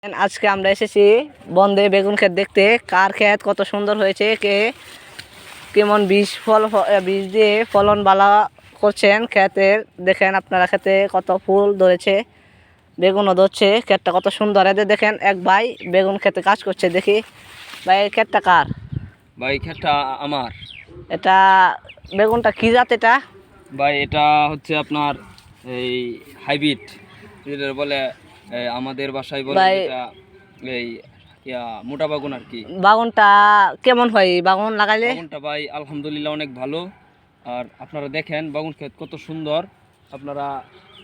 আজকে আমরা এসেছি বন্ধে বেগুন ক্ষেত দেখতে। কার ক্ষেত কত সুন্দর হয়েছে, কে কেমন বীজ দিয়ে ফলন বালা করছেন ক্ষেতের। দেখেন আপনারা, ক্ষেতে কত ফুল ধরেছে, বেগুনও ধরছে। ক্ষেতটা কত সুন্দর। এদের দেখেন, এক ভাই বেগুন ক্ষেতে কাজ করছে। দেখি ভাই, এই ক্ষেতটা কার? ভাই ক্ষেতটা আমার। এটা বেগুনটা কি জাত এটা? ভাই এটা হচ্ছে আপনার এই হাইব্রিড যেটা বলে, আমাদের বাসায় বলে ভাই যেটা এই মোটা বাগুন আর কি। বাগুনটা কেমন হয় বাগুন লাগাইলে? বাগুনটা ভাই আলহামদুলিল্লাহ অনেক ভালো। আর আপনারা দেখেন বাগুন ক্ষেত কত সুন্দর। আপনারা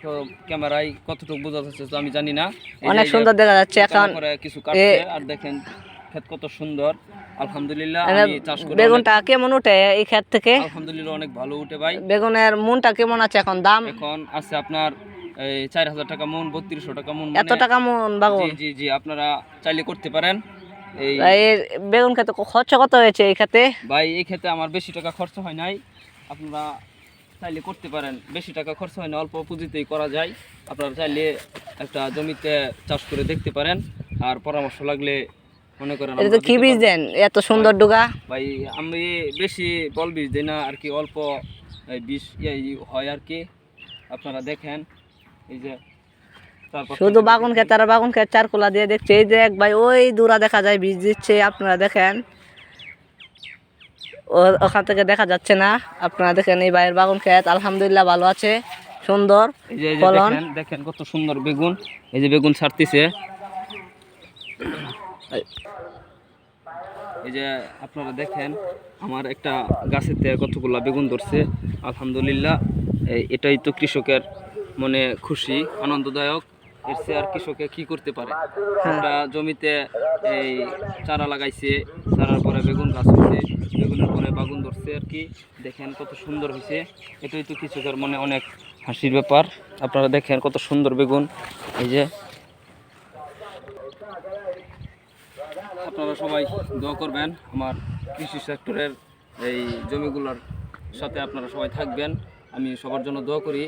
তো ক্যামেরায় কতটুকু বোঝা যাচ্ছে তো আমি জানি না। অনেক সুন্দর দেখা যাচ্ছে। এখন কিছু কাটছে আর দেখেন ক্ষেত কত সুন্দর। আলহামদুলিল্লাহ আমি চাষ করি। বেগুনটা কেমন উঠে এই ক্ষেত থেকে? আলহামদুলিল্লাহ অনেক ভালো উঠে ভাই। বেগুনের মনটা কেমন আছে এখন? দাম এখন আছে আপনার এই 4000 টাকা মন, 3200 টাকা মন। এত টাকা মন বাগুন? জি জি, আপনারা চাইলে করতে পারেন। এই বেগুন খেতে খরচ কত হয়েছে এই খেতে? ভাই এই ক্ষেত্রে আমার বেশি টাকা খরচ হয় নাই। আপনারা চাইলে করতে পারেন, বেশি টাকা খরচ হয় না, অল্প পুঁজিতেই করা যায়। আপনারা চাইলে একটা জমিতে চাষ করে দেখতে পারেন। আর পরামর্শ লাগলে মনে করেন। এটা কি বীজ দেন এত সুন্দর ডুগা? ভাই আমি বেশি বল বীজ দিই না আর কি, অল্প বীজ হয় আর কি। আপনারা দেখেন এই যে শুধু বাগুন ক্ষেত আর বাগুন ক্ষেত চারকোলা দিয়ে দেখছে। এই যে এক ভাই ওই দূরা দেখা যায় বীজ দিচ্ছে, আপনারা দেখেন। ওখান থেকে দেখা যাচ্ছে না। আপনারা দেখেন এই ভাইয়ের বাগুন ক্ষেত আলহামদুলিল্লাহ ভালো আছে, সুন্দর ফলন। দেখেন কত সুন্দর বেগুন। এই যে বেগুন ছাড়তেছে, এই যে আপনারা দেখেন আমার একটা গাছের থেকে কতগুলা বেগুন ধরছে আলহামদুলিল্লাহ। এটাই তো কৃষকের মনে খুশি, আনন্দদায়ক। এর চেয়ে আর কৃষকে কি করতে পারে? একটা জমিতে এই চারা লাগাইছে, চারার পরে বেগুন গাছ হয়েছে, বেগুনের পরে বাগুন ধরছে আর কি। দেখেন কত সুন্দর হয়েছে। এটাই তো কৃষকের মনে অনেক হাসির ব্যাপার। আপনারা দেখেন কত সুন্দর বেগুন। এই যে আপনারা সবাই দোয়া করবেন আমার কৃষি সেক্টরের এই জমিগুলোর সাথে। আপনারা সবাই থাকবেন, আমি সবার জন্য দোয়া করি।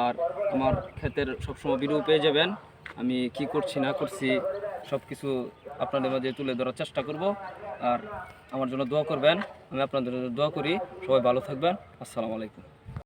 আর আমার ক্ষেতের সবসময় ভিডিও পেয়ে যাবেন। আমি কি করছি না করছি সব কিছু আপনাদের মাঝে তুলে ধরার চেষ্টা করব। আর আমার জন্য দোয়া করবেন, আমি আপনাদের জন্য দোয়া করি। সবাই ভালো থাকবেন। আসসালামু আলাইকুম।